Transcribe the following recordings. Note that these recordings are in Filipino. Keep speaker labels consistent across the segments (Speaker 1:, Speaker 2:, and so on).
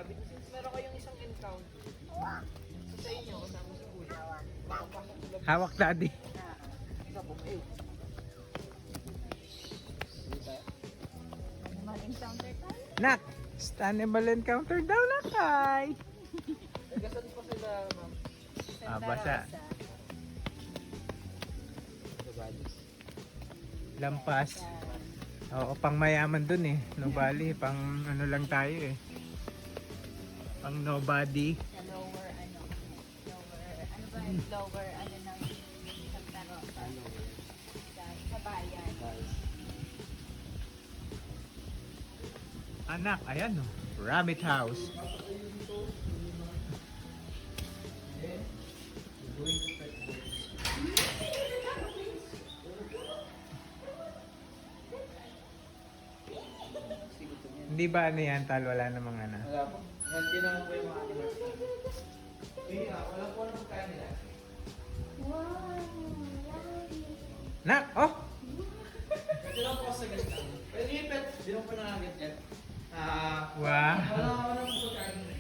Speaker 1: rabbit. Since meron kayong isang encounter. So sa inyo, kasama si Kuya.
Speaker 2: Hawak daddy.
Speaker 1: Isa po kayo.
Speaker 3: Animal encounter tayo.
Speaker 2: Nak! Animal encounter daw na kay.
Speaker 1: Nagasan pa sila, ma'am.
Speaker 2: Basa. Lampas. Oo, pang mayaman dun eh. Nobody, pang ano lang tayo eh. Pang nobody.
Speaker 3: Sa lower, ano ba, lower, ng Santa Rosa. Sa bayan.
Speaker 2: Anak, ayan oh. Rabbit house. Hindi ba ano yan, tal? Wala namang ano.
Speaker 1: Wala po. Healthy naman po yung mga animals. Wala po na pagkain nila.
Speaker 2: Nak! Oh!
Speaker 1: Pwede lang po sa ganito. Pwede yung pet. Hindi lang po nangagat yan.
Speaker 2: Wow!
Speaker 1: Wala po pagkain nila.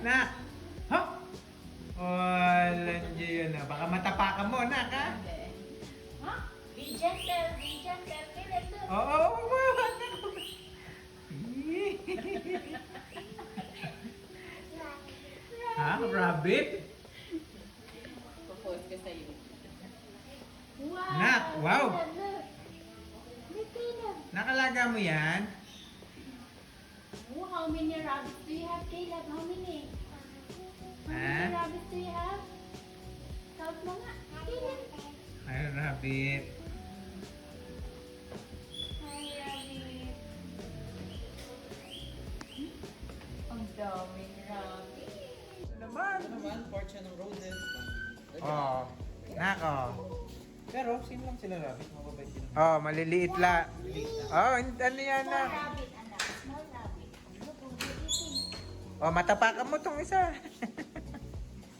Speaker 2: Nak! Ha? Walang yun ah. Baka matapakan mo, nak ha?
Speaker 3: Ha? Be gentle, be gentle.
Speaker 2: Oo, wow! Ha? Rabbit?
Speaker 3: Propose ko sa'yo.
Speaker 2: Nak, wow! Nakalaga mo yan?
Speaker 3: Oh, how many rabbits do you have, Caleb? How many? How many
Speaker 2: Ha?
Speaker 3: rabbits do you have? Count mo nga, Caleb.
Speaker 2: Ay, rabbit.
Speaker 3: Hi, rabbit. Ang daming rabbit.
Speaker 2: Naman!
Speaker 1: Ito naman, part siya ng rodent.
Speaker 2: Oh, nak oh.
Speaker 1: Pero, same lang sila rabbit. Mababait din.
Speaker 2: Oh, maliliit la. Oh, ano yan
Speaker 3: Small
Speaker 2: na?
Speaker 3: rabbit, anak. Small rabbit. Look, we're eating.
Speaker 2: Oh, matapakan mo tong isa.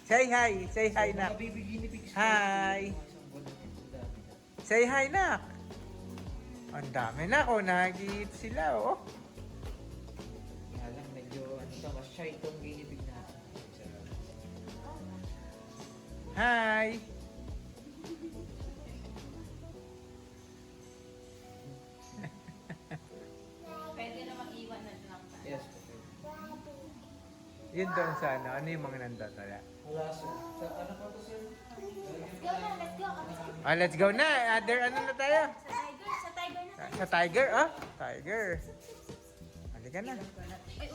Speaker 2: Say hi. Say hi, nak.
Speaker 1: Mga baby guinea pigs.
Speaker 2: Hi. Say hi, nak. Ang dami na oh, nag-eat sila oh.
Speaker 1: Kaya lang, medyo, mas shy itong guinea pig natin.
Speaker 2: Hi.
Speaker 3: Pwede na mag-iwan na lang.
Speaker 1: Yes.
Speaker 2: Yun doon sa ano. Ano yung mga nandun? Wala.
Speaker 1: Wala sir. Ano po ito sir?
Speaker 3: Let's go na, let's go.
Speaker 2: Oh, let's go na. Other ano na tayo?
Speaker 3: Sa tiger na tayo.
Speaker 2: Sa tiger, oh. Tiger. Halika na.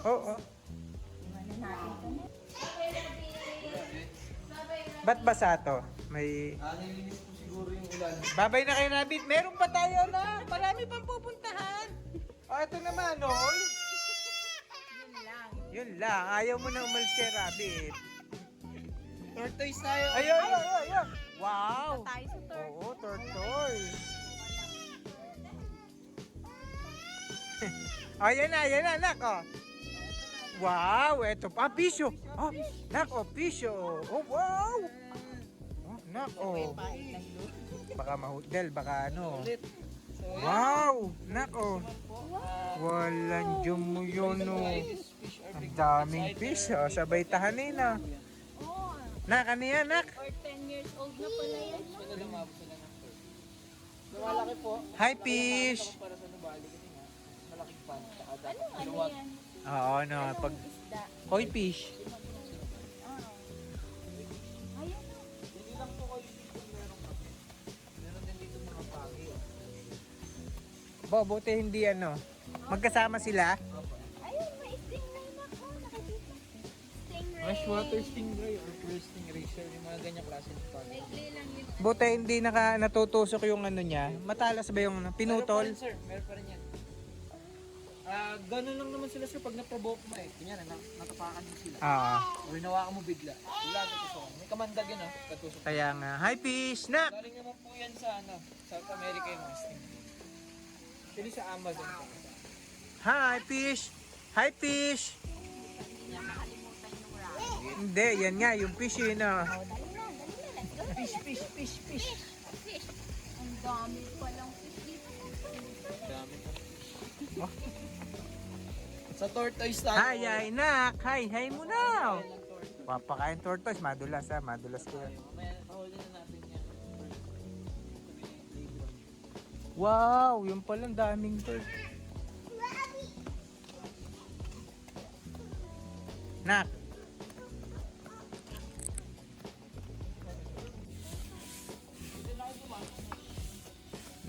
Speaker 2: Oo, oh.
Speaker 3: Iwanan natin ito na. Okay, rabbit. Bye-bye, rabbit.
Speaker 2: Ba't basa to? May...
Speaker 1: Nilinis po siguro yung ulan.
Speaker 2: Babay na kayo, Rabbit. Meron pa tayo na. Marami pang pupuntahan. Oh, ito naman, oh.
Speaker 3: Yun lang.
Speaker 2: Yun lang. Ayaw mo na umalis kay Rabbit.
Speaker 1: Tortoise tayo.
Speaker 2: Ayun. Wow.
Speaker 3: Tayo sa turtle.
Speaker 2: Oo, tortoise. Oh, yan na, nak, oh. Wow, eto pa. Pisyo. Oh, nak, oh, pisyo. Oh, wow. Oh, nak, oh. Baka mahudel, baka ano.
Speaker 1: Ulit. So,
Speaker 2: Wow, nak, oh. Walang dyan mo yun, oh.
Speaker 1: fish are
Speaker 2: Ang
Speaker 1: big.
Speaker 2: daming fish, oh. Sabay tahanin, ah.
Speaker 3: Oh,
Speaker 2: Nak, ano yan, nak?
Speaker 3: or 10 years old na pala yan.
Speaker 1: Sila lang mabot sila ng first. Lumalaki po.
Speaker 2: Hi, fish.
Speaker 1: Para sa nubali kasi nga, malaking pan. Tsaka
Speaker 3: Ano
Speaker 1: luwag.
Speaker 3: yan?
Speaker 2: Oo, no. Pag...
Speaker 3: Isda.
Speaker 2: Koi fish.
Speaker 3: Oh. Ayun na.
Speaker 1: Hindi lang po kayo dito meron kami. Meron din dito mga pagi.
Speaker 2: Buti hindi ano. Magkasama sila.
Speaker 3: Ayun, may stingray na ko. Nakikita. Stingray.
Speaker 1: Freshwater stingray or pearl stingray sir. Yung mga ganyang klase ng pagi.
Speaker 3: Maigli lang yun.
Speaker 2: Buti hindi natutusok yung ano niya. Matalas ba yung pinutol?
Speaker 1: Meron pa rin, sir. Meron pa rin yan. Ganun lang naman sila sir pag na-provoke mo eh. Kunyari, natapakan mo sila. Or hinawakan mo bigla. Wala, tutusok. May kamandag yun katusok.
Speaker 2: Kaya nga. Hi fish! Nak!
Speaker 1: Galing naman po yan sa South America yung mga stingray. Actually sa Amazon.
Speaker 2: Hi fish! Hi fish!
Speaker 3: Hindi niya makalimutan yung rabbit.
Speaker 2: Hindi, yan nga. Yung fish yun ah.
Speaker 3: Oh, dali na. Let's go.
Speaker 1: Fish.
Speaker 3: Fish. Ang dami palang fish dito.
Speaker 1: Dami po. Sa tortoise tayo.
Speaker 2: Hi, nak. Hi muna.
Speaker 1: Kain ng tortoise.
Speaker 2: Papakain tortoise. Madulas ha. Madulas ko yan.
Speaker 1: Mamaya, pahuli na natin yan.
Speaker 2: Wow, yung palang daming bird. Nak.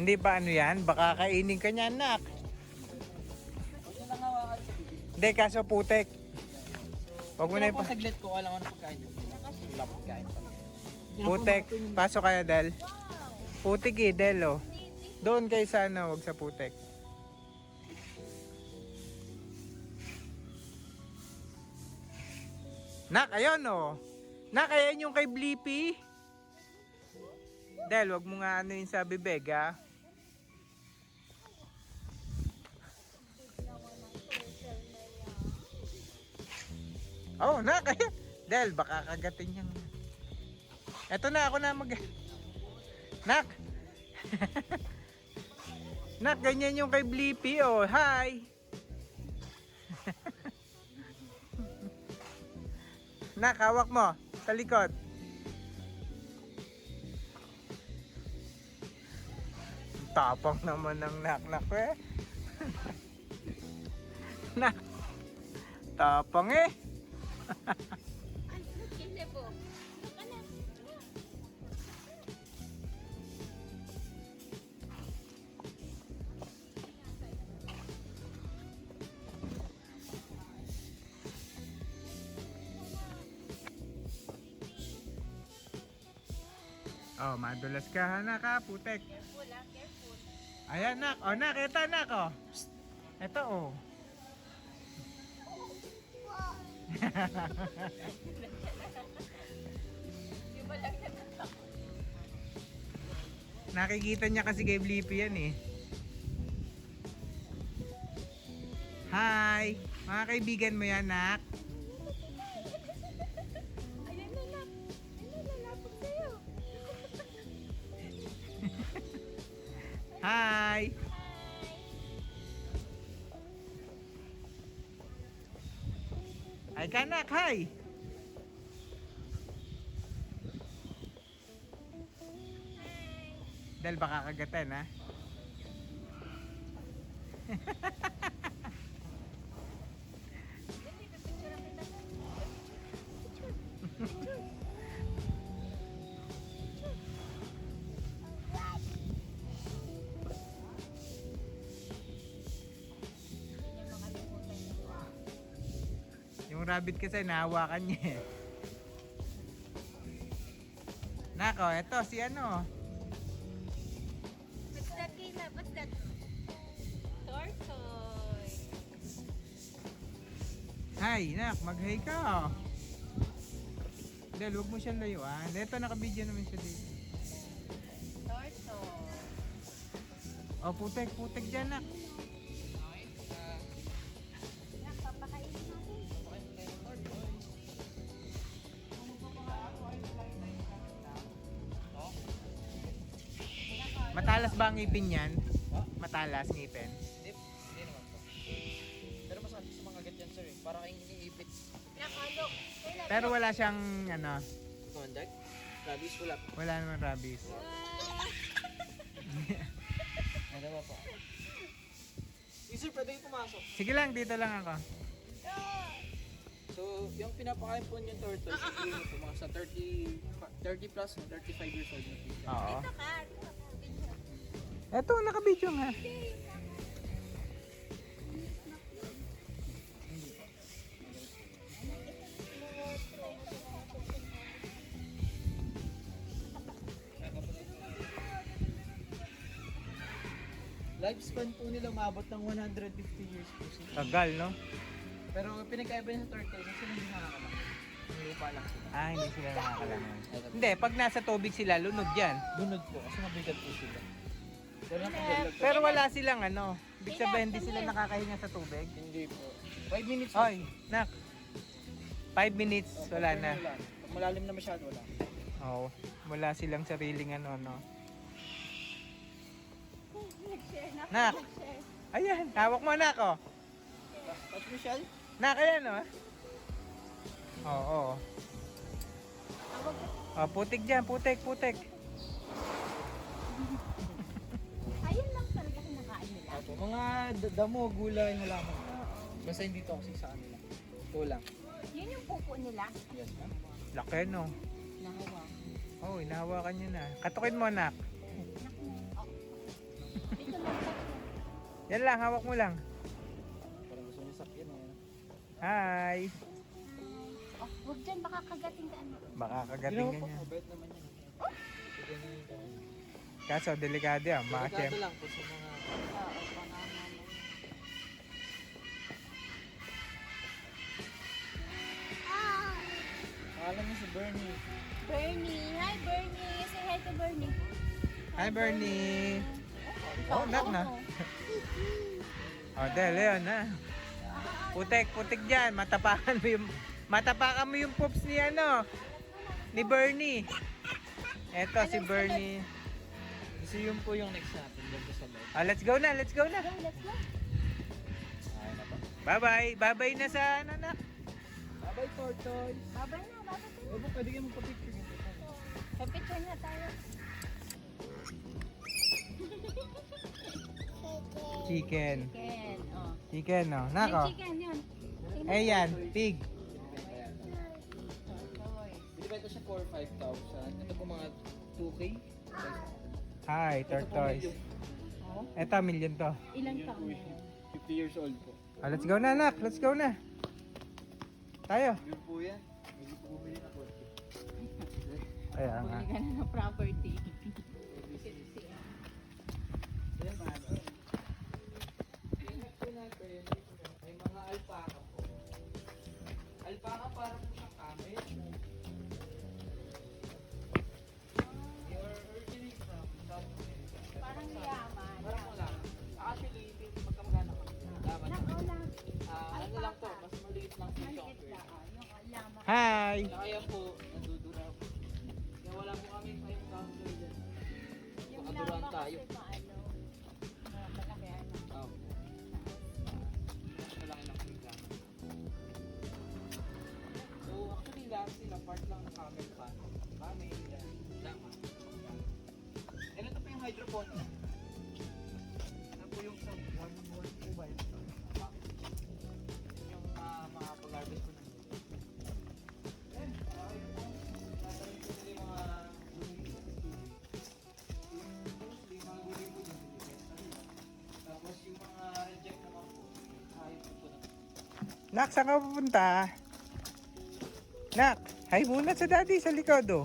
Speaker 2: Hindi ba ano yan? Baka kainin ka niyan, nak.
Speaker 1: Huwag nyo lang hawakan sa bibig.
Speaker 2: Hindi, kaso putek. Huwag mo na
Speaker 1: Kung
Speaker 2: ipa...
Speaker 1: saglit ko, alam ko na pagkain. Wala pagkain pa.
Speaker 2: Putek. Pasok kaya, Del. Putik eh, Del, oh. Doon kayo sana, huwag sa putek. Nak, ayun, oh. Nak, ayun yung kay Blippi. Del, wag mo nga ano yun sa bibig, ha? Oh, nak, ayun. Del, baka kagatin niyang... Eto na, ako na mag... Nak! Nak, ganyan yung kay Blippi, oh. Hi! Nak, hawak mo. Sa likod. Tapang naman ng nak-nak, eh. Nak! Tapang, eh. Oh, madulas ka, nak, ha, putek.
Speaker 3: Careful ah, careful.
Speaker 2: Ayan, nak. Oh, nak, eto, nak, oh. Psst. Eto, oh.
Speaker 3: Di ba lang yan?
Speaker 2: Nakikita niya kasi kay Blippi yan, eh. Hi! Mga kaibigan mo yan, nak.
Speaker 3: Ayan na lang. Ayan na, lalapag sa'yo.
Speaker 2: Hi! Hi ka, nak. Hi! Dahil baka kagatan, ha?
Speaker 3: Dali, pipicture kita.
Speaker 2: Yung rabbit kasi nahawakan niya, eh. Nako, eto si ano.
Speaker 3: What's that, Kayla? What's that? Tortoise.
Speaker 2: Hi, nak, mag-hi ka. Dahil huwag mo siyang layuan. Eto, nakabidyo naman siya dito.
Speaker 3: Tortoise.
Speaker 2: Oh, putek, putek dyan, nak.
Speaker 3: Yan, papakainin natin.
Speaker 2: Matalas ba ang ngipin yan? Matalas ngipin.
Speaker 1: Hindi naman po. Pero masakit sa mga ganyan, sir. Para kayong iniipit.
Speaker 3: Nakalo. Kayla,
Speaker 2: Pero wala siyang ano,
Speaker 1: Contact? Rabies, wala po.
Speaker 2: wala naman rabies.
Speaker 1: Ano ba po? Sir, pwede yung pumasok.
Speaker 2: Sige lang, dito lang ako.
Speaker 1: So, yung pinapakain po yung tortoise, siguro po mga sa 30 plus, 35 years old na po.
Speaker 2: Oo.
Speaker 3: Dito ka.
Speaker 2: Eto, nakabidyo nga.
Speaker 1: Lifespan po nila umabot ng 150 years po sila.
Speaker 2: Tagal, no?
Speaker 1: Pero pinagkaiba niya sa tortoise, kasi hindi nakakalang. Yung lupa lang sila.
Speaker 2: Ah, hindi sila nakakalangan. Hindi, pag nasa tubig sila, lunod yan.
Speaker 1: Lunod po, kasi mabigat po sila. Pero
Speaker 2: Pero wala silang ano, ibig sabihin hindi sila nakakahinga sa tubig.
Speaker 1: hindi po. 5 minutes.
Speaker 2: Oy, nak. 5 minutes, wala na.
Speaker 1: Pag malalim na masyado, wala.
Speaker 2: Oo, wala silang sariling ano, no.
Speaker 3: Nag-share na.
Speaker 2: Nak.
Speaker 3: Nag-share.
Speaker 2: Ayan, hawak mo, nak, oh.
Speaker 1: Tapos Michelle?
Speaker 2: Nak, ayan o. Oo. Oh, putik dyan, putik.
Speaker 3: Ayun lang talaga kinakain nila.
Speaker 1: Opo, mga damo, gulay, halaman. Basta hindi to kasi sa kanila. Ito lang.
Speaker 3: Yun yung pupo nila.
Speaker 1: Yes, ma'am.
Speaker 2: Laki no.
Speaker 3: Nahawa.
Speaker 2: Oh, inahawakan nyo na. Katukin mo, nak.
Speaker 3: Dito lang.
Speaker 2: Yan lang, hawak mo lang.
Speaker 1: Parang gusto niya sakyan.
Speaker 2: Hi.
Speaker 3: Oh, huwag dyan, baka kagating ka ano.
Speaker 2: Baka kagating ka niya.
Speaker 1: Mabait naman yan.
Speaker 2: Kaso, delikado yan. Mga
Speaker 1: Delikado
Speaker 2: chef.
Speaker 1: lang po sa mga...
Speaker 3: Oo, baka
Speaker 1: Alam niyo si Bernie.
Speaker 3: Bernie. Hi, Bernie. Say hi to Bernie.
Speaker 2: Hi, Bernie. Oh,
Speaker 3: Oo,
Speaker 2: nak na.
Speaker 3: oo.
Speaker 2: Oh, dahil yun, ha. Putik dyan. Matapakan mo yung poops ni ano. Ni Bernie. Eto si Bernie.
Speaker 1: Kasi yun po yung next natin. Dito sa loob.
Speaker 2: Let's go na.
Speaker 3: Let's go.
Speaker 1: Ay na pa.
Speaker 2: Bye-bye na sa ano, nak.
Speaker 1: Bye-bye, tortoise.
Speaker 3: Babay na, babay na.
Speaker 1: Opo, pwede kayo magpa-picture nito.
Speaker 3: Pipicture na tayo.
Speaker 2: Chicken.
Speaker 3: Chicken. Oh.
Speaker 2: Chicken, no.
Speaker 3: Yung
Speaker 2: Nako.
Speaker 3: chicken yun.
Speaker 2: Eh yan, pig.
Speaker 1: Binibenta siya for 5,000. Ito po mga 2K.
Speaker 2: Hi,
Speaker 1: Ito po
Speaker 2: tortoise.
Speaker 1: medium.
Speaker 3: Oh,
Speaker 2: Eto, million to.
Speaker 3: ilang
Speaker 1: Medium
Speaker 3: taon
Speaker 1: po
Speaker 3: na
Speaker 1: siya.
Speaker 3: yun?
Speaker 1: 50 years old po.
Speaker 2: Let's go na, nak. Let's go na. Tayo.
Speaker 1: Yun po yan. Hindi po bumili na po.
Speaker 2: Kaya nga.
Speaker 3: Huli ka na ng property.
Speaker 1: Yan, ano. Tingnan po natin. May mga alpaca po. Alpaca parang po siyang camel. They are originally from South America.
Speaker 3: Parang yaman.
Speaker 1: Parang wala. Actually, magkamagana kami. Laman.
Speaker 3: Nakaula.
Speaker 1: Ano lang to, mas maliit lang po siya.
Speaker 3: Maliit lang. Yung lamang.
Speaker 2: Hi.
Speaker 1: Kaya po, nadudura po. Kaya wala po kami 5,000 dyan.
Speaker 3: Yung
Speaker 1: Makaduran
Speaker 3: lamang
Speaker 1: tayo.
Speaker 3: kasi paano. Malaki ano.
Speaker 1: Opo. Mas malaki lang po yung gamit. So, actually lahat sila part lang ng camel pa. Camel, yan. Lama. And ito po yung hydroponic. Ito po yung sa 1 by yung mga pag-harvest ko ng then, okay po. Tatayin po nila yung mga gulay sa tubig. Mostly, mga gulay po yung binibenta nila. Tapos yung mga reject naman po, hayop po na.
Speaker 2: Nak, saan ka pupunta? Nak, hi muna sa daddy sa likod, oh.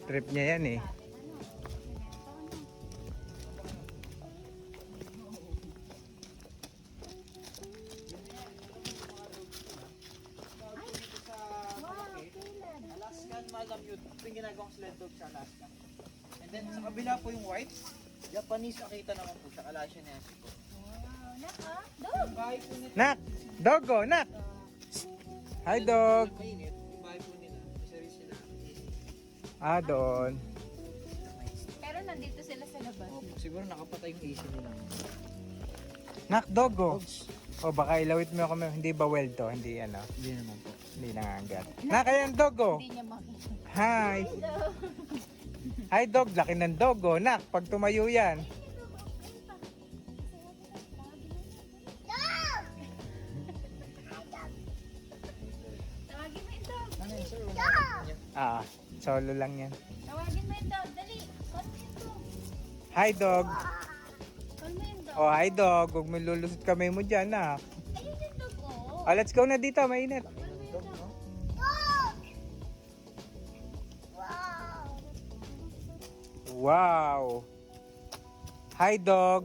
Speaker 2: Trip niya yan eh.
Speaker 1: Alaskan Malamute. Ito yung ginagawang sled dog sa Alaska. And then sa kabila po yung white. Japanese Akita naman po siya. Alaskan Nesi po.
Speaker 3: Wow, naka.
Speaker 1: Yung bahay po nila.
Speaker 2: Nak, doggo, nak. Hi, dog.
Speaker 1: Mainit. Yung bahay po nila. Isa rin sila.
Speaker 2: Ah, doon.
Speaker 3: Pero nandito sila sa labas.
Speaker 1: Opo, siguro nakapatay yung AC nila.
Speaker 2: Nak, doggo. O baka ilawit mo kami. Hindi ba well to? Hindi ano.
Speaker 1: Hindi naman po.
Speaker 2: Hindi nangangat. Nak, ayan doggo.
Speaker 3: Hindi niya makita.
Speaker 2: Hi. Hi, dog. Laki ng doggo. Nak, pag tumayo yan.
Speaker 3: Tawagin mo ito.
Speaker 1: Ano yun, sir? Wala niya.
Speaker 2: Ah, solo lang yan.
Speaker 3: Tawagin mo ito. Dali. Call mo ito.
Speaker 2: Hi, dog.
Speaker 3: Call mo yung dog.
Speaker 2: Oh, hi, dog. Huwag mo lulusot kamay mo dyan, nak.
Speaker 3: Ayun yung dog ko.
Speaker 2: Oh, let's go na dito. Mainit.
Speaker 3: Call mo yung
Speaker 1: Dog,
Speaker 3: dog.
Speaker 1: no?
Speaker 2: Wow. Hi, dog.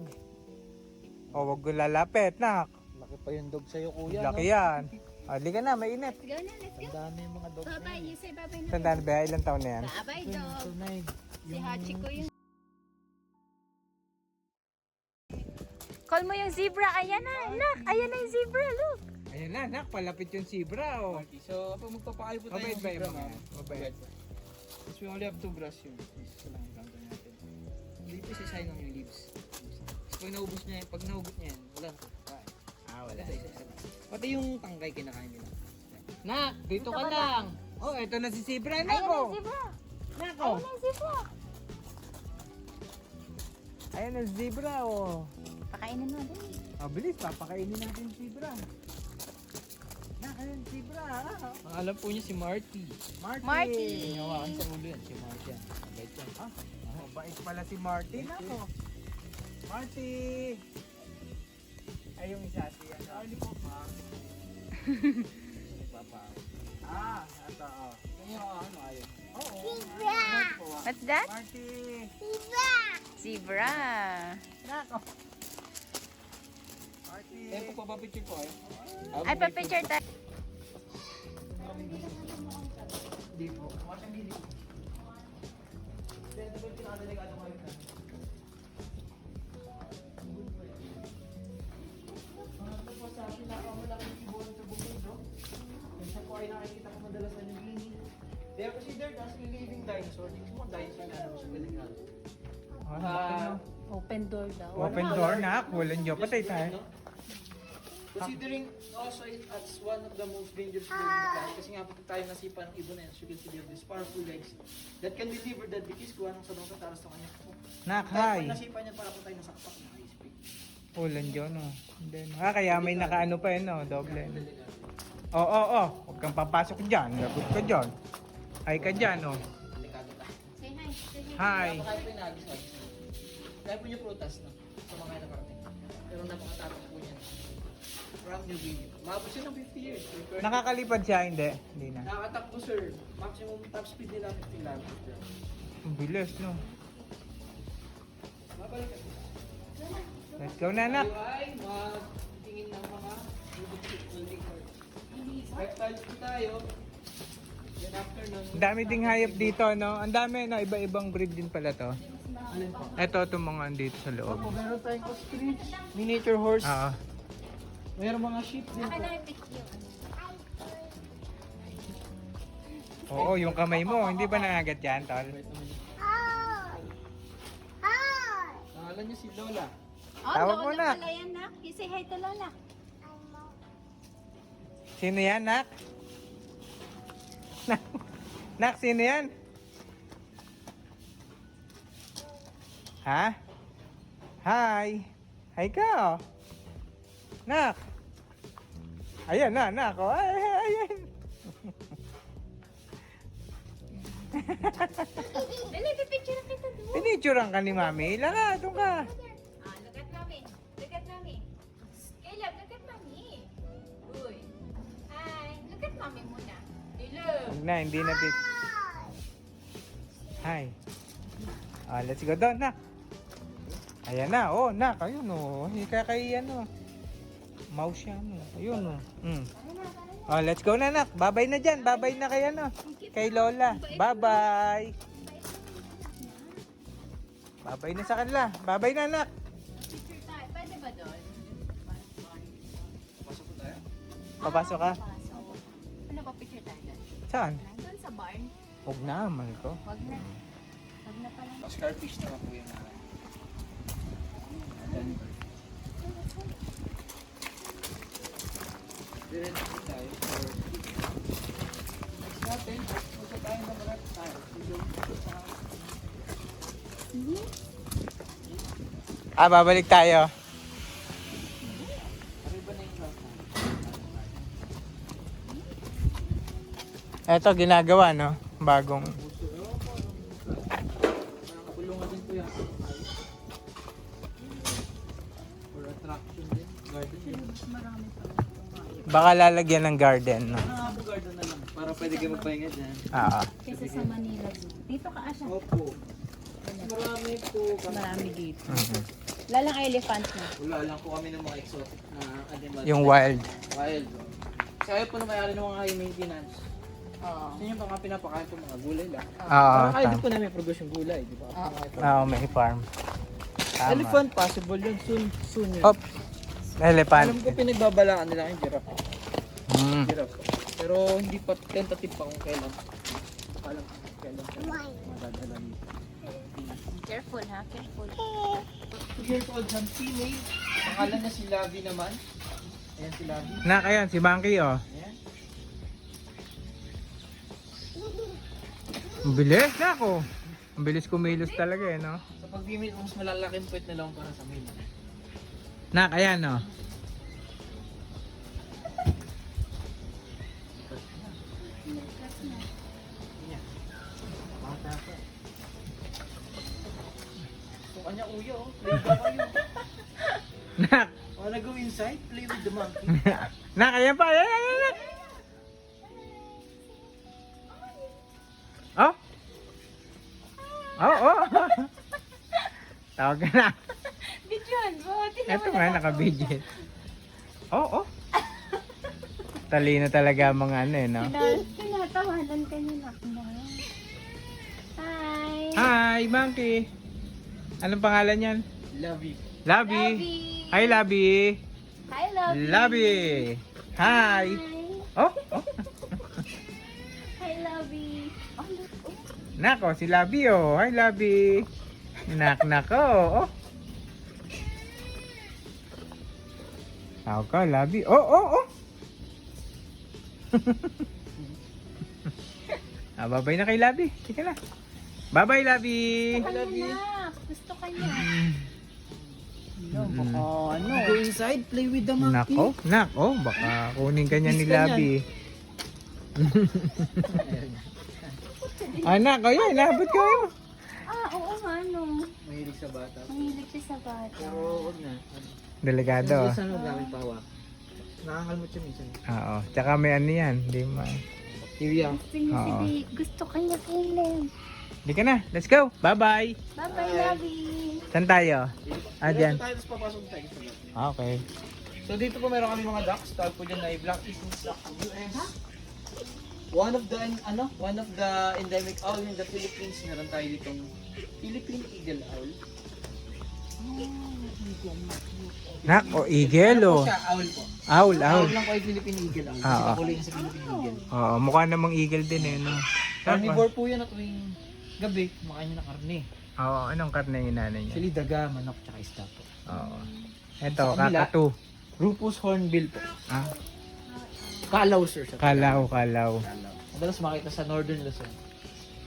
Speaker 2: Oh, wag ko lalapit, nak.
Speaker 1: Laki pa yung dog sa'yo, kuya.
Speaker 2: Laki yan. Oh, di ka na, mainit.
Speaker 3: Let's go na. Let's go.
Speaker 1: Tandaan mo yung mga dog.
Speaker 3: Bye-bye. You say bye-bye na.
Speaker 2: Tandaan ba? Ilang taon na yan?
Speaker 3: Bye-bye, dog.
Speaker 1: Tunay.
Speaker 3: Si Hachiko yun. Call mo yung zebra. Ayan na, anak. Ayan na yung zebra, look.
Speaker 2: Ayan na, nak, palapit yung zebra, oh.
Speaker 1: So, pag magpapakain po tayo
Speaker 2: Mabait
Speaker 1: ng
Speaker 2: ba yung
Speaker 1: zebra,
Speaker 2: mga
Speaker 1: ma'am?
Speaker 2: yan? Mabait.
Speaker 1: Since we only have 2 grass yun, isa lang ang gagawin natin. Dito isa-isahin lang yung leaves. So, pag naubos niya, pag nahugot niya yan, wala na kakain.
Speaker 2: Wala.
Speaker 1: Isa-isa lang. Pati yung tangkay kinakain nila.
Speaker 2: Nak, dito ka lang. Oh, eto na si zebra, nak,
Speaker 3: Ayan na
Speaker 2: oh.
Speaker 3: yung zebra.
Speaker 2: Nak,
Speaker 3: Ayan
Speaker 2: oh.
Speaker 3: na yung zebra.
Speaker 2: Ayan na si zebra, oh.
Speaker 3: Pakainin mo din.
Speaker 2: Oh, bilis, papakainin natin si zebra. Nak, ayan si zebra, ah.
Speaker 1: Ang alam po niya si Marty.
Speaker 2: Marty.
Speaker 3: Marty.
Speaker 1: Hinawakan sa ulo yan, si Marty yan. Mabait yan.
Speaker 2: Ah, mabait pala si Marty, nako. Marty. Ay, yung isa si ano. Ay, po, ma. Ah, ito, oh.
Speaker 1: Kanya ano ayaw.
Speaker 2: Oo.
Speaker 3: What's that?
Speaker 2: Marty.
Speaker 3: Zebra.
Speaker 2: Nako. Marty.
Speaker 1: Eh, kung papapicture po kayo.
Speaker 3: Ay, pa-picture tayo.
Speaker 1: Hindi po. Masang hindi po. Then, ito po yung pinakadelikado ko yun. Ito po sa pinakamalaking ibon sa bukid. Isa po ay nakikita ko madalas na yung lini. They are considered as a living dinosaur. Tingnan mo, dinosaur na ano sa delikado.
Speaker 3: Open door daw.
Speaker 2: Open door, nak. Walang job. Patay tayo.
Speaker 1: Considering also as one of the most dangerous birds in the planet, kasi nga pag tayo nasipa ng ibon na yan, as you can see there, these powerful legs that can deliver the disease gawa ng sabang kataras ng kanya.
Speaker 2: Nak,
Speaker 1: Dahil
Speaker 2: hi.
Speaker 1: pag nasipa niya, para po tayo nasakpak na high speed.
Speaker 2: Walang job, no. Then, kaya may nakaano pa yun, no. Doble. Oo. Huwag kang papasok dyan. Lagot ka dyan. Ay ka dyan, no.
Speaker 1: Delikado tayo.
Speaker 3: Say hi. Say hi.
Speaker 2: Hi.
Speaker 1: Kaya po yung nagis. Kaya po yung prutas, no? Sa mga kaya nakarating. Pero napakatapos po niyan. From New Guinea. Maabot siya ng 50 years.
Speaker 2: Nakakalipad siya, hindi. Hindi na.
Speaker 1: Nakakatakbo, sir. Maximum top speed nila 50 kilometers.
Speaker 2: Ang bilis, no.
Speaker 1: Mabalik ka.
Speaker 2: Let's go na, nak.
Speaker 1: Tayo ay magtingin ng mga building birds. Reptiles po tayo. Then after nun,
Speaker 2: Ang dami ding hayop dito, no. Ang dami, no. Iba-ibang breed din pala to.
Speaker 1: alin po?
Speaker 2: Ito, itong mga andito sa loob.
Speaker 1: Opo, meron tayong ostrich, miniature horse,
Speaker 2: Oo.
Speaker 1: meron mga sheep din
Speaker 3: Akin
Speaker 1: po.
Speaker 3: na yung picture.
Speaker 2: Oo, yung kamay mo. Hindi ba nangagat yan, tol?
Speaker 1: Pangalan niya si Lola.
Speaker 3: Oh,
Speaker 2: Tawag mo
Speaker 3: Lola
Speaker 2: na.
Speaker 3: pala yan, nak. You say hi to Lola.
Speaker 2: Sino yan, nak? Nak, sino yan? Ha? Hi. Hi ka, oh. Nak. Ayan na, nak. Oh. Ay, ayan.
Speaker 3: Dali, pipicture na kita doon.
Speaker 2: Pinicturean ka ni Mami. Langa, doon ka.
Speaker 3: Ah, look at Mami. Look at Mami. Caleb, look at Mami. Uy. Hi. Look at Mami muna. Caleb.
Speaker 2: Huwag na, hindi na bit. Hi. Let's go doon, nak. Ayan na, oh, nak. Ayun, oh. Hika kay, ano. Mouse yan, oh. Ayun, oh. Let's go na, nak. Babay na dyan. Babay na kay, ano. Kay Lola. Bye-bye. Babay na sa kanila. Babay na, nak.
Speaker 3: Picture tayo. Pwede ba doon?
Speaker 1: Pasok po tayo.
Speaker 2: Papasok ka?
Speaker 3: Pasok. Ano ba picture tayo doon?
Speaker 2: Saan?
Speaker 3: Doon sa barn.
Speaker 2: Huwag naman ko.
Speaker 3: Wag na. Wag na pala.
Speaker 1: Scarfish naman po yung mga. Diretso po tayo for next natin. Punta tayo na marat tayo.
Speaker 2: Babalik tayo.
Speaker 1: Arriba na yung route natin.
Speaker 2: Eto, ginagawa, no? Bagong.
Speaker 1: Parang kapulungan din po yan. For attraction din. Garden din.
Speaker 2: Baka lalagyan ng garden, no?
Speaker 1: Ano po garden na lang. Para pwede kayo magpahinga dyan.
Speaker 2: Oo.
Speaker 3: Kesa sa Manila Zoo. Dito ka asya.
Speaker 1: Opo. Marami po.
Speaker 3: Marami dito.
Speaker 2: Mhm.
Speaker 3: Lalang elephant na.
Speaker 1: Wala lang po kami ng mga exotic na animal.
Speaker 2: Yung wild.
Speaker 1: Wild. Kaya po na may-ari ng mga high maintenance.
Speaker 3: Oo.
Speaker 1: Yun yung mga pinapakain po mga gulay lang.
Speaker 2: Oo.
Speaker 1: Kaya din po namin produce yung gulay, di ba?
Speaker 2: Oo, may farm. Tama.
Speaker 1: Elephant, possible yun. Soon yun.
Speaker 2: Op. Elephant.
Speaker 1: Alam ko pinagbabalaan nila yung giraffe.
Speaker 2: Mm.
Speaker 1: Giraffe. Pero hindi pa tentative pa kung kailan. Alam ko kailan. Madadala nito.
Speaker 3: Careful ha, careful.
Speaker 1: 2 years old ng female. Pangalan niya si Lavi naman. Ayan si Lavi.
Speaker 2: Nak, ayan, si Monkey, oh.
Speaker 1: Ayan.
Speaker 2: Ang bilis, nak, oh. Ang bilis kumilos talaga, eh, no?
Speaker 1: Sa pag-female, mas malalaki ang puwet nila para sa male.
Speaker 2: Nak, ayan, no?
Speaker 1: Ayan. Bata pa. So, kanya uyo, oh. Play ba kayo?
Speaker 2: Nak,
Speaker 1: Wanna go inside? Play with the monkey.
Speaker 2: nak, ayan pa, ayan, ayan, ayan. Oh? Oh, oh. Tawag ka na.
Speaker 3: Bidyon, buti
Speaker 2: Ito nga, naka-video. Oh, oh. Talino talaga mga ano, eh, no?
Speaker 3: Tinatawanan ka niya na. Hi!
Speaker 2: Hi, Monkey. Anong pangalan yan?
Speaker 1: Lavi.
Speaker 2: Labi. Hi, Labi.
Speaker 3: Hi, love.
Speaker 2: Labi. Hi. Oh, oh.
Speaker 3: Hi, Lovey. Oh, look. Oh.
Speaker 2: Nako, si Labi, oh. Hi, Labi. Nako. Oh. Tawag ka, Labi. Oh, oh, oh. Babay na kay Labi. Sige na. Bye-bye, Labi.
Speaker 3: Ano na? Gusto ka niya.
Speaker 1: Ano? Go inside, play with the monkey.
Speaker 2: Nako. Baka kunin ka niya ni
Speaker 1: Kiss ka
Speaker 2: Labi. Anak, oh yan. Inabot ko yun.
Speaker 3: Oo nga, no.
Speaker 1: Mahilig sa bata.
Speaker 3: Mahilig siya sa bata.
Speaker 1: Pero huwag na.
Speaker 2: Delikado.
Speaker 1: Minsan huwag namin pawa. Nakakalmot siya minsan.
Speaker 2: Oo. Tsaka may ano yan. Hindi ma...
Speaker 1: Bacteria.
Speaker 3: Gusto niya si
Speaker 2: Oo.
Speaker 3: Babe. Gusto ka niya, Caleb.
Speaker 2: Hindi ka na. Let's go. Bye-bye.
Speaker 3: Bye-bye, Lovey.
Speaker 2: Saan tayo? Dyan.
Speaker 1: Tayo, tapos papasok tayo sa loob.
Speaker 2: Okay.
Speaker 1: So dito po meron kami mga ducks. Tawag po dyan na Black Eastern Duck US. One of the endemic owl in the Philippines. Meron tayo ditong Philippine Eagle Owl.
Speaker 2: Nak, o eagle,
Speaker 1: Ano
Speaker 2: o.
Speaker 1: po siya? Owl po.
Speaker 2: Owl,
Speaker 1: Owl
Speaker 2: owl.
Speaker 1: lang po ay Philippine Eagle Owl.
Speaker 2: Oo.
Speaker 1: Kasi kakulay niya sa Philippine Eagle.
Speaker 2: Oo, mukha namang eagle din, eh, no?
Speaker 1: Carnivore po yan at tuwing gabi. Kumakain niya ng karne.
Speaker 2: Oo, anong karne yung nanay niya?
Speaker 1: Actually, daga, manok, tsaka isda po.
Speaker 2: Oo. Ito,
Speaker 1: Sa kabila.
Speaker 2: kakatu.
Speaker 1: Rufus Hornbill po.
Speaker 2: Ah,
Speaker 1: Kalaw, sir. Siya.
Speaker 2: kalaw.
Speaker 1: Kalaw. Madalas makita sa Northern Luzon.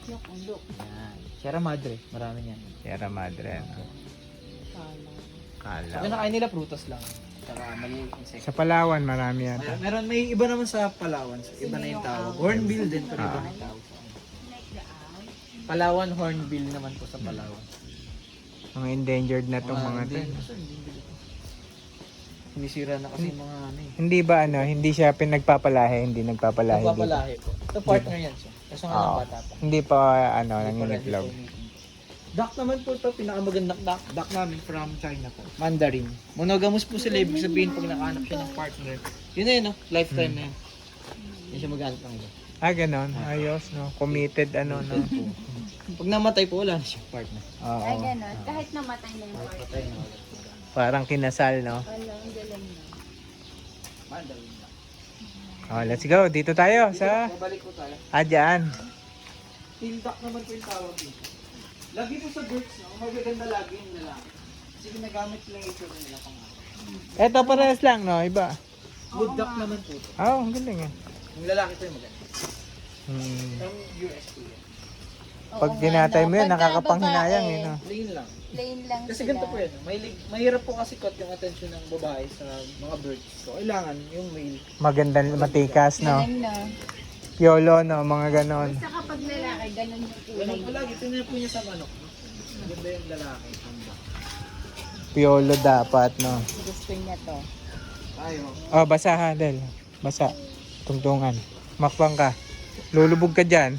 Speaker 1: Yan. Sierra Madre. Marami yan.
Speaker 2: Sierra Madre, no?
Speaker 1: Sabi
Speaker 2: Kalaw.
Speaker 1: na kain nila, prutas lang. Tsaka maliit insect.
Speaker 2: Sa Palawan, marami yan.
Speaker 1: Meron, may iba naman sa Palawan. Iba na yung tawag. Hornbill din, pero iba na yung tawag. Palawan, Hornbill naman po sa Palawan.
Speaker 2: Mga endangered na itong mga to.
Speaker 1: Sinisira na kasi yung mga ano eh.
Speaker 2: Hindi ba ano, hindi siya pinagpapalahe, hindi nagpapalahe. dito.
Speaker 1: Nagpapalahi po. Ito partner yan siya. Kaso nga
Speaker 2: Oo.
Speaker 1: lang bata pa.
Speaker 2: Hindi pa ano,
Speaker 1: Hindi pa
Speaker 2: nangingitlog.
Speaker 1: ready for mating. Duck naman po ito, pinakamagandang duck namin from China po. Mandarin. Monogamous po sila, ibig sabihin pag nakahanap siya ng partner. Yun na yun, no? Lifetime na yun. Hindi siya mag-hanap ng iba.
Speaker 2: Ah, ganon. Ayos, no? Committed, ano, no?
Speaker 1: Pag namatay po, wala na siyang partner.
Speaker 2: Oo.
Speaker 3: Ay, gano'n. Kahit namatay na yung partner.
Speaker 1: Patay na ulit.
Speaker 2: Parang kinasal, no?
Speaker 3: Wala, ang galing na.
Speaker 1: Mandarin duck.
Speaker 2: Oh, let's go. Dito tayo sa...
Speaker 1: Babalik po tayo.
Speaker 2: Dyan.
Speaker 1: Teal duck naman po yung tawag dito. Lagi po sa birds, no? Magaganda lagi yung lalaki. Kasi ginagamit lang ito nila pang araw.
Speaker 2: Eto, parehas lang, no? Iba.
Speaker 1: Wood duck naman po ito.
Speaker 2: Oh, ang galing, eh.
Speaker 1: Yung lalaki ito yung maganda.
Speaker 2: Hmm.
Speaker 1: From US po yan.
Speaker 2: Pag
Speaker 3: Oo nga,
Speaker 2: ginatay
Speaker 3: no?
Speaker 2: mo yan,
Speaker 3: Pagka
Speaker 2: nakakapanghinayang,
Speaker 3: babae,
Speaker 2: eh, no?
Speaker 1: Plain lang.
Speaker 3: Plain lang
Speaker 1: Kasi
Speaker 3: sila.
Speaker 1: ganito po yan. Mahirap po kasi cut yung attention ng babae sa mga birds. So, kailangan yung male.
Speaker 2: Magandang matikas, no?
Speaker 3: Galing na.
Speaker 2: Piolo, no? Mga ganon.
Speaker 3: Basta kapag lalaki, ganun yung kulay.
Speaker 1: Ganun po lagi. Tingnan po niya sa manok. Maganda yung lalaki.
Speaker 2: Piolo dapat, no?
Speaker 3: Gusto niya to.
Speaker 1: Tayo.
Speaker 2: Oh, basa ha, Del. Basa. Tungtungan. Makbang ka. Lulubog ka dyan.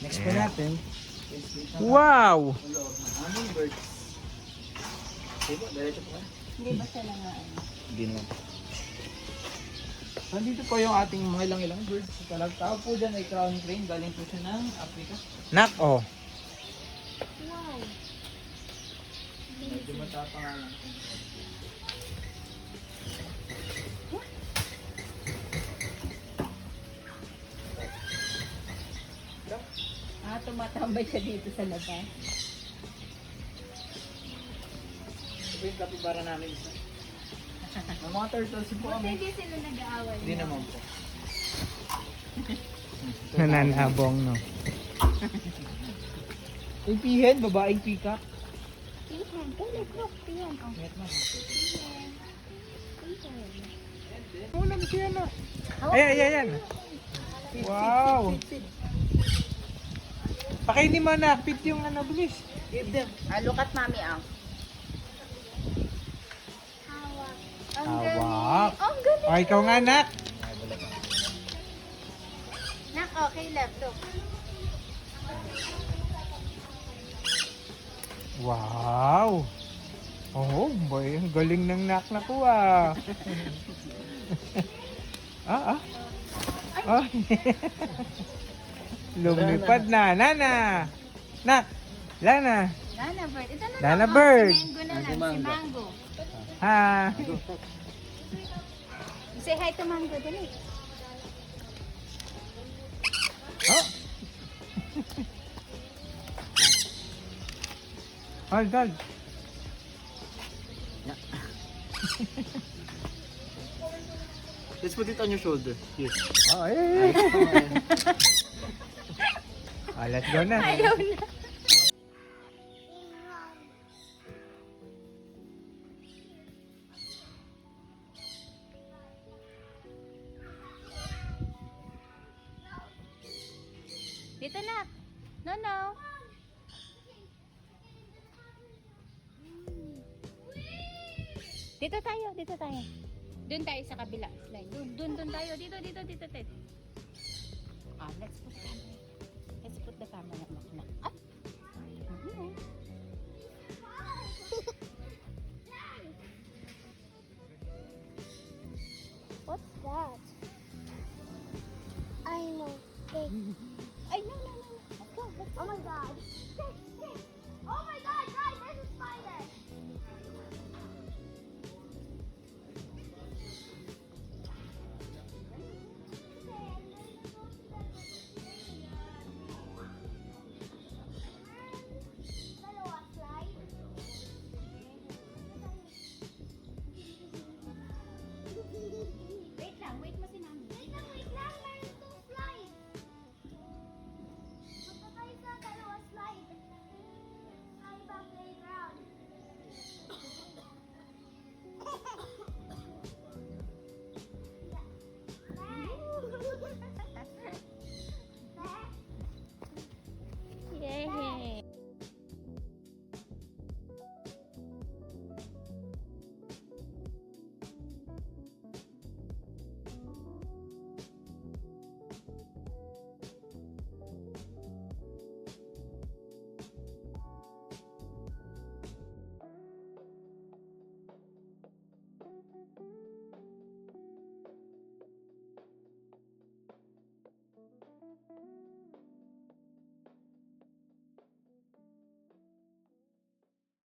Speaker 1: Next po natin.
Speaker 2: Wow!
Speaker 1: Hummingbirds. Okay po, diretso po kayo.
Speaker 3: Hindi ba siya lang ano?
Speaker 1: Hindi naman. So, dito po yung ating mga ilang birds. Tawag po dyan ay crown crane. Galing po siya ng Africa.
Speaker 2: Nak, oh.
Speaker 1: sa pangalan ko.
Speaker 3: Tumatambay siya dito sa labas.
Speaker 1: Ito yung kapibara namin isa. Ang mga turtles po
Speaker 3: Buti
Speaker 1: kami.
Speaker 3: hindi sila nag-aaway.
Speaker 1: Hindi naman po.
Speaker 2: Nananabong, no?
Speaker 1: Yung pihen, babaeng peacock.
Speaker 3: Pihan. Tulog ko. Pihan. Oh.
Speaker 1: Net na.
Speaker 3: Pihan. Pihan.
Speaker 2: Ulam siya, no? Ayan. Wow! Pakainin mo na, fit yung ano, bilis.
Speaker 1: Give them.
Speaker 3: Look at mommy, Ang galing.
Speaker 2: Hawak.
Speaker 3: Ang galing.
Speaker 2: O, ikaw nga, anak.
Speaker 3: Nak, okay, left. Look.
Speaker 2: Wow! Oh, boy, ang galing ng nak na ko, ah. Ah. Lumipad na, Nana. Nak, Lana.
Speaker 3: Nana bird. Ito na
Speaker 2: Nana
Speaker 3: lang.
Speaker 2: bird.
Speaker 3: Si Mango na lang. Si
Speaker 1: Mango.
Speaker 3: Mango.
Speaker 2: Ha.
Speaker 3: Say hi to Mango. Dali.
Speaker 2: Oh. Hold.
Speaker 1: Let's put it on your shoulder. Here.
Speaker 2: Oh, ay. Ah, let's go na.
Speaker 3: Ayaw na. Dito na. No. Dito tayo. Doon tayo sa kabila. Slide. Doon tayo. Dito. Let's put the camera. Up.
Speaker 4: What's that? I know. Big.
Speaker 3: Ay, no. Let's go.
Speaker 4: Oh my god.